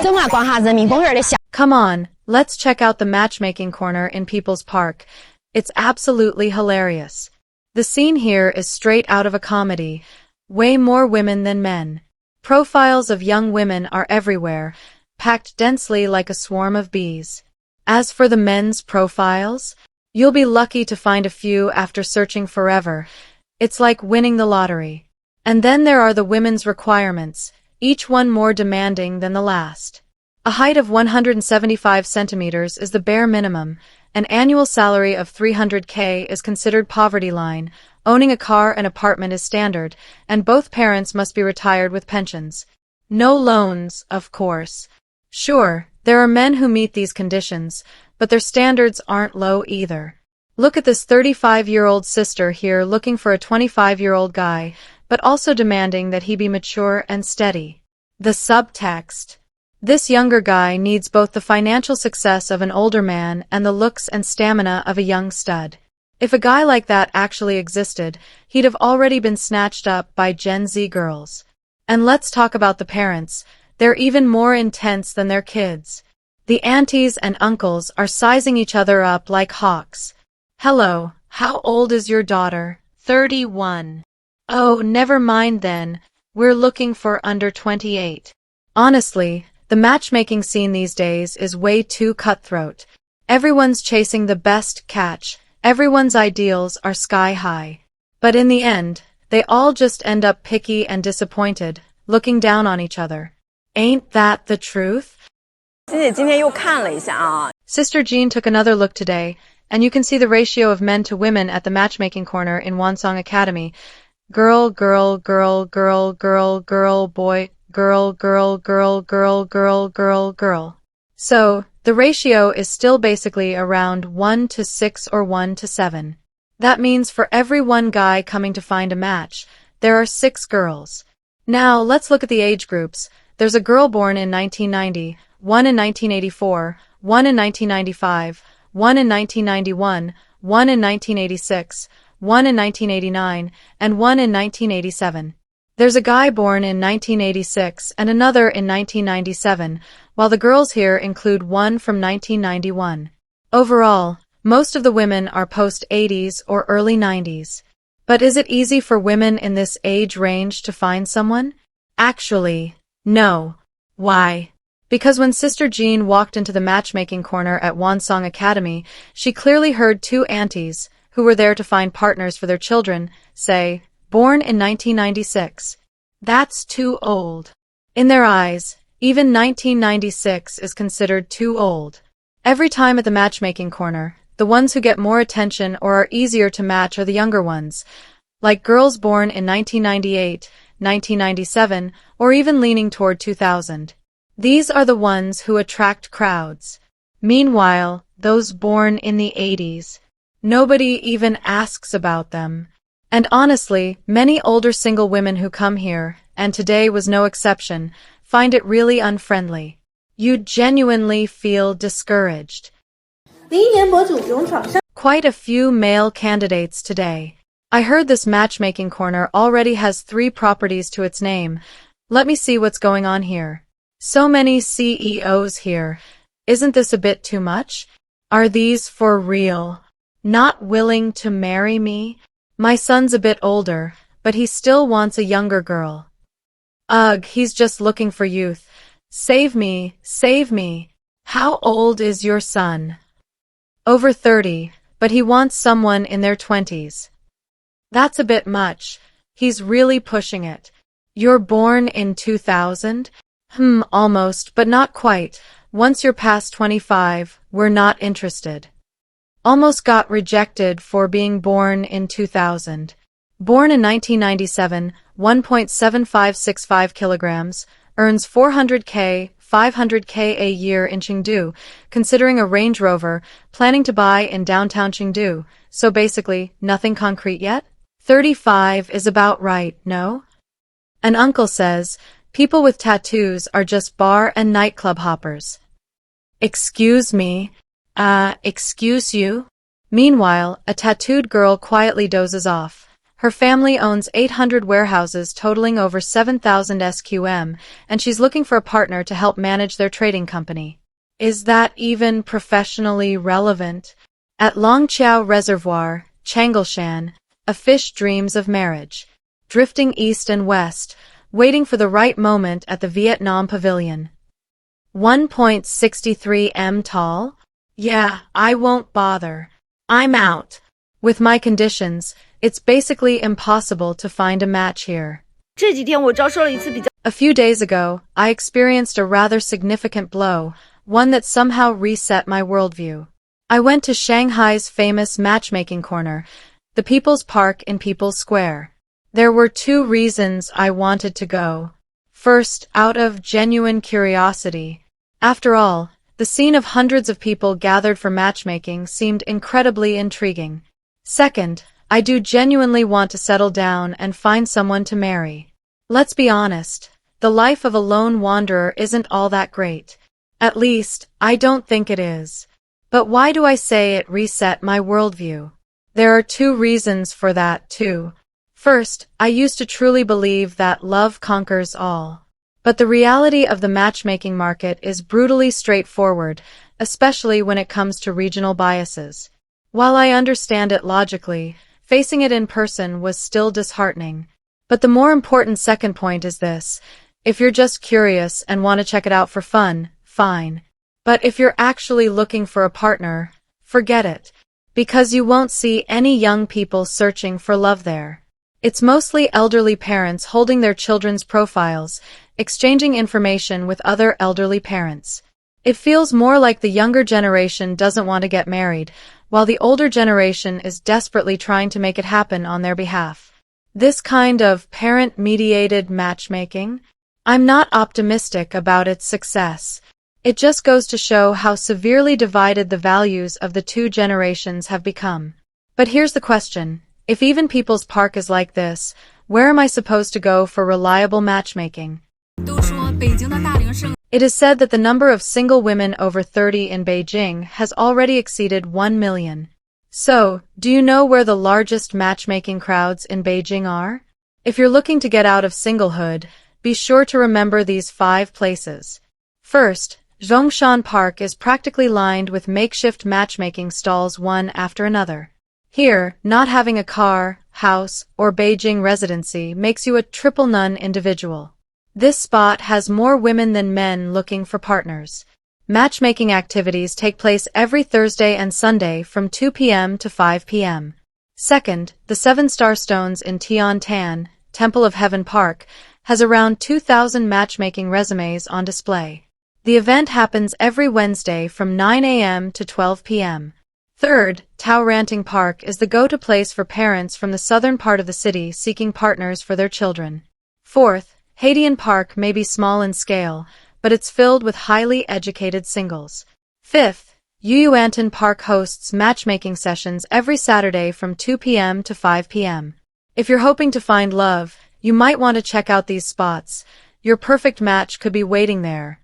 Come on, let's check out the matchmaking corner in People's Park. It's absolutely hilarious. The scene here is straight out of a comedy. Way more women than men. Profiles of young women are everywhere, packed densely like a swarm of bees. As for the men's profiles, you'll be lucky to find a few after searching forever. It's like winning the lottery. And then there are the women's requirements, each one more demanding than the last. A height of 175 centimeters is the bare minimum. An annual salary of $300K is considered poverty line. Owning a car and apartment is standard, and both parents must be retired with pensions. No loans, of course. Sure, there are men who meet these conditions, but their standards aren't low either. Look at this 35-year-old sister here looking for a 25-year-old guy, but also demanding that he be mature and steady. The subtext. This younger guy needs both the financial success of an older man and the looks and stamina of a young stud. If a guy like that actually existed, he'd have already been snatched up by Gen Z girls. And let's talk about the parents. They're even more intense than their kids. The aunties and uncles are sizing each other up like hawks. Hello, how old is your daughter? 31. Oh, never mind then. We're looking for under 28. Honestly, the matchmaking scene these days is way too cutthroat. Everyone's chasing the best catch. Everyone's ideals are sky high. But in the end, they all just end up picky and disappointed, looking down on each other. Ain't that the truth? Sister Jean took another look today, and you can see the ratio of men to women at the matchmaking corner in Wansong Academy. Girl, girl, girl, girl, girl, girl, boy, girl, girl, girl, girl, girl, girl, girl. So, the ratio is still basically around 1 to 6 or 1 to 7. That means for every one guy coming to find a match, there are 6 girls. Now, let's look at the age groups. There's a girl born in 1990, one in 1984, one in 1995, one in 1991, one in 1986, one in 1989, and one in 1987. There's a guy born in 1986 and another in 1997, while the girls here include one from 1991. Overall, most of the women are post-80s or early 90s. But is it easy for women in this age range to find someone? Actually, no. Why? Because when Sister Jean walked into the matchmaking corner at Wansong Academy, she clearly heard 2 aunties, who were there to find partners for their children, say, born in 1996. That's too old. In their eyes, even 1996 is considered too old. Every time at the matchmaking corner, the ones who get more attention or are easier to match are the younger ones, like girls born in 1998, 1997, or even leaning toward 2000. These are the ones who attract crowds. Meanwhile, those born in the 80s, nobody even asks about them. And honestly, many older single women who come here, and today was no exception, find it really unfriendly. You genuinely feel discouraged. Quite a few male candidates today. I heard this matchmaking corner already has 3 properties to its name. Let me see what's going on here. So many CEOs here. Isn't this a bit too much? Are these for real? Not willing to marry me? My son's a bit older, but he still wants a younger girl. Ugh, he's just looking for youth. Save me, save me. How old is your son? Over 30, but he wants someone in their 20s. That's a bit much. He's really pushing it. You're born in 2000? Almost, but not quite. Once you're past 25, we're not interested. Almost got rejected for being born in 2000. Born in 1997, 1.7565 kilograms, earns $400K, $500K a year in Chengdu, considering a Range Rover, planning to buy in downtown Chengdu, so basically, nothing concrete yet? 35 is about right, no? An uncle says, people with tattoos are just bar and nightclub hoppers. Excuse me? Excuse you? Meanwhile, a tattooed girl quietly dozes off. Her family owns 800 warehouses totaling over 7,000 SQM, and she's looking for a partner to help manage their trading company. Is that even professionally relevant? At Longqiao Reservoir, Changalshan, a fish dreams of marriage, drifting east and west, waiting for the right moment at the Vietnam Pavilion. 1.63 m tall? Yeah, I won't bother. I'm out. With my conditions, it's basically impossible to find a match here. A few days ago, I experienced a rather significant blow, one that somehow reset my worldview. I went to Shanghai's famous matchmaking corner, the People's Park in People's Square. There were two reasons I wanted to go. First, out of genuine curiosity. After all, the scene of hundreds of people gathered for matchmaking seemed incredibly intriguing. Second, I do genuinely want to settle down and find someone to marry. Let's be honest, the life of a lone wanderer isn't all that great. At least, I don't think it is. But why do I say it reset my worldview? There are two reasons for that, too. First, I used to truly believe that love conquers all. But the reality of the matchmaking market is brutally straightforward, especially when it comes to regional biases. While I understand it logically, facing it in person was still disheartening. But the more important second point is this. If you're just curious and want to check it out for fun, fine. But if you're actually looking for a partner, forget it. Because you won't see any young people searching for love there. It's mostly elderly parents holding their children's profiles, exchanging information with other elderly parents. It feels more like the younger generation doesn't want to get married, while the older generation is desperately trying to make it happen on their behalf. This kind of parent-mediated matchmaking? I'm not optimistic about its success. It just goes to show how severely divided the values of the two generations have become. But here's the question. If even People's Park is like this, where am I supposed to go for reliable matchmaking? It is said that the number of single women over 30 in Beijing has already exceeded 1 million. So, do you know where the largest matchmaking crowds in Beijing are? If you're looking to get out of singlehood, be sure to remember these 5 places. First, Zhongshan Park is practically lined with makeshift matchmaking stalls one after another. Here, not having a car, house, or Beijing residency makes you a triple none individual. This spot has more women than men looking for partners. Matchmaking activities take place every Thursday and Sunday from 2 p.m. to 5 p.m. Second, the 7-Star Stones in Tian, Temple of Heaven Park, has around 2,000 matchmaking resumes on display. The event happens every Wednesday from 9 a.m. to 12 p.m. Third, Tao Ranting Park is the go-to place for parents from the southern part of the city seeking partners for their children. Fourth, Haidian Park may be small in scale, but it's filled with highly educated singles. Fifth, Yuyuantan Park hosts matchmaking sessions every Saturday from 2 p.m. to 5 p.m. If you're hoping to find love, you might want to check out these spots. Your perfect match could be waiting there.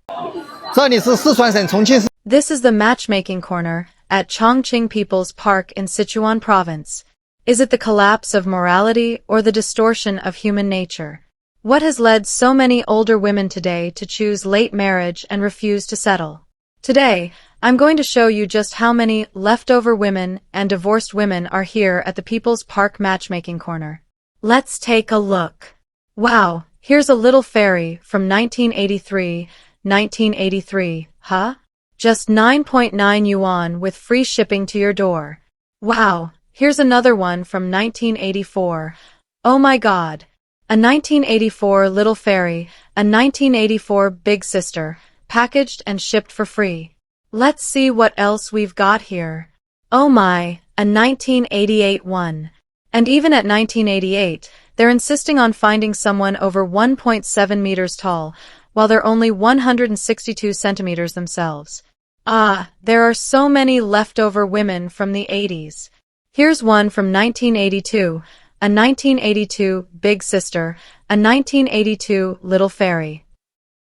This is the matchmaking corner at Chongqing People's Park in Sichuan Province. Is it the collapse of morality or the distortion of human nature? What has led so many older women today to choose late marriage and refuse to settle? Today, I'm going to show you just how many leftover women and divorced women are here at the People's Park matchmaking corner. Let's take a look. Wow, here's a little fairy from 1983, huh? Just 9.9 yuan with free shipping to your door. Wow, here's another one from 1984. Oh my god. A 1984 little fairy, a 1984 big sister, packaged and shipped for free. Let's see what else we've got here. Oh my, a 1988 one. And even at 1988, they're insisting on finding someone over 1.7 meters tall, while they're only 162 centimeters themselves. Ah, there are so many leftover women from the 80s. Here's one from 1982, a 1982 big sister, a 1982 little fairy.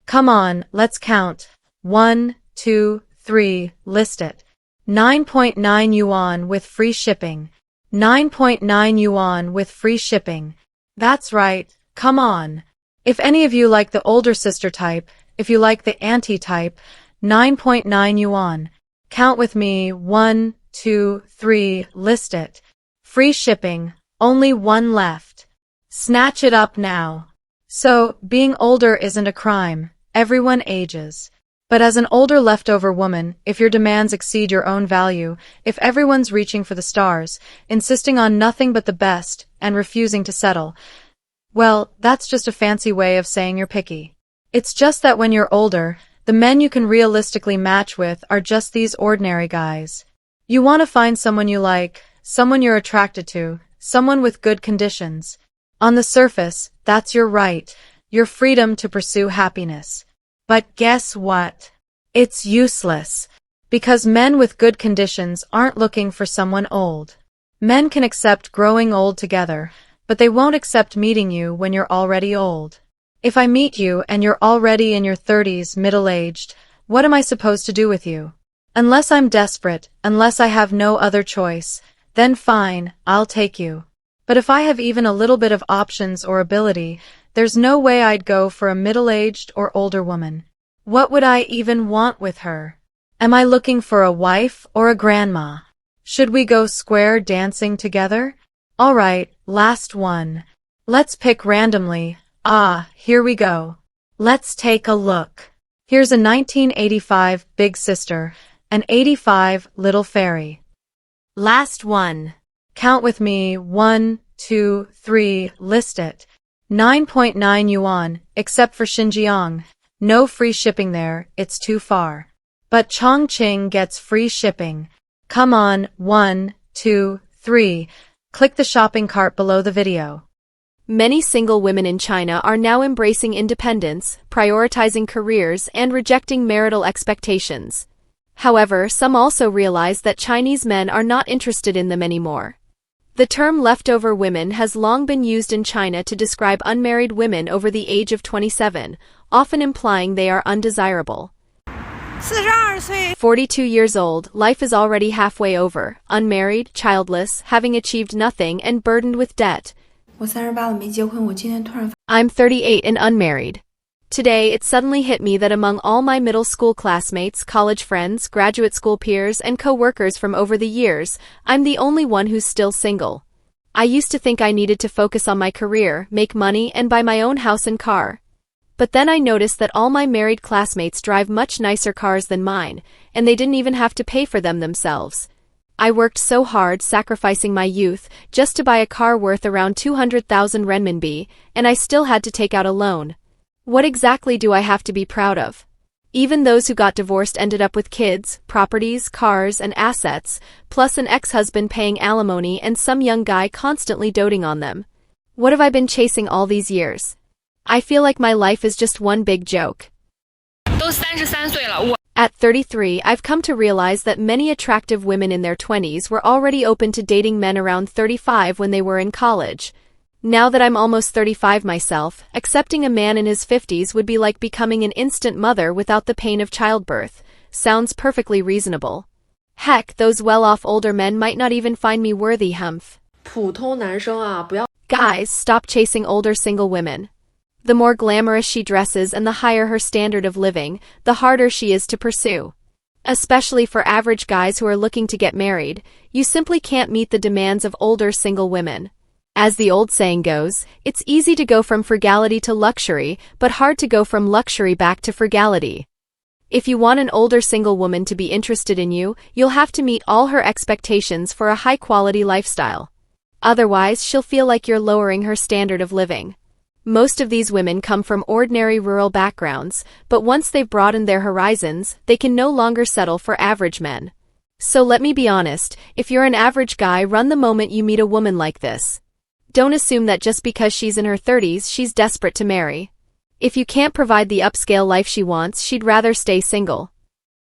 Come on, let's count. 1, 2, 3, list it. 9.9 yuan with free shipping. 9.9 yuan with free shipping. That's right, come on. If any of you like the older sister type, if you like the auntie type, 9.9 yuan. Count with me, 1, 2, 3, list it. Free shipping, only one left. Snatch it up now. So, being older isn't a crime. Everyone ages. But as an older leftover woman, if your demands exceed your own value, if everyone's reaching for the stars, insisting on nothing but the best, and refusing to settle, well, that's just a fancy way of saying you're picky. It's just that when you're older, the men you can realistically match with are just these ordinary guys. You want to find someone you like, someone you're attracted to, someone with good conditions. On the surface, that's your right, your freedom to pursue happiness. But guess what? It's useless. Because men with good conditions aren't looking for someone old. Men can accept growing old together, but they won't accept meeting you when you're already old. If I meet you and you're already in your 30s, middle-aged, what am I supposed to do with you? Unless I'm desperate, unless I have no other choice, then fine, I'll take you. But if I have even a little bit of options or ability, there's no way I'd go for a middle-aged or older woman. What would I even want with her? Am I looking for a wife or a grandma? Should we go square dancing together? All right, last one. Let's pick randomly. Here we go. Let's take a look. Here's a 1985 big sister, an 85 little fairy. Last one. Count with me, 1, 2, 3, list it. 9.9 yuan, except for Xinjiang. No free shipping there, it's too far. But Chongqing gets free shipping. Come on, 1, 2, 3. Click the shopping cart below the video. Many single women in China are now embracing independence, prioritizing careers, and rejecting marital expectations. However, some also realize that Chinese men are not interested in them anymore. The term leftover women has long been used in China to describe unmarried women over the age of 27, often implying they are undesirable. 42 years old, life is already halfway over, unmarried, childless, having achieved nothing, and burdened with debt. I'm 38 and unmarried. Today, it suddenly hit me that among all my middle school classmates, college friends, graduate school peers, and co-workers from over the years, I'm the only one who's still single. I used to think I needed to focus on my career, make money, and buy my own house and car. But then I noticed that all my married classmates drive much nicer cars than mine, and they didn't even have to pay for them themselves. I worked so hard sacrificing my youth just to buy a car worth around 200,000 renminbi, and I still had to take out a loan. What exactly do I have to be proud of? Even those who got divorced ended up with kids, properties, cars, and assets, plus an ex-husband paying alimony and some young guy constantly doting on them. What have I been chasing all these years? I feel like my life is just one big joke. At 33, I've come to realize that many attractive women in their 20s were already open to dating men around 35 when they were in college. Now that I'm almost 35 myself, accepting a man in his 50s would be like becoming an instant mother without the pain of childbirth. Sounds perfectly reasonable. Heck, those well-off older men might not even find me worthy, humph. Guys, stop chasing older single women. The more glamorous she dresses and the higher her standard of living, the harder she is to pursue. Especially for average guys who are looking to get married, you simply can't meet the demands of older single women. As the old saying goes, it's easy to go from frugality to luxury, but hard to go from luxury back to frugality. If you want an older single woman to be interested in you, you'll have to meet all her expectations for a high-quality lifestyle. Otherwise, she'll feel like you're lowering her standard of living. Most of these women come from ordinary rural backgrounds, but once they've broadened their horizons, they can no longer settle for average men. So let me be honest, if you're an average guy, run the moment you meet a woman like this. Don't assume that just because she's in her 30s, she's desperate to marry. If you can't provide the upscale life she wants, she'd rather stay single.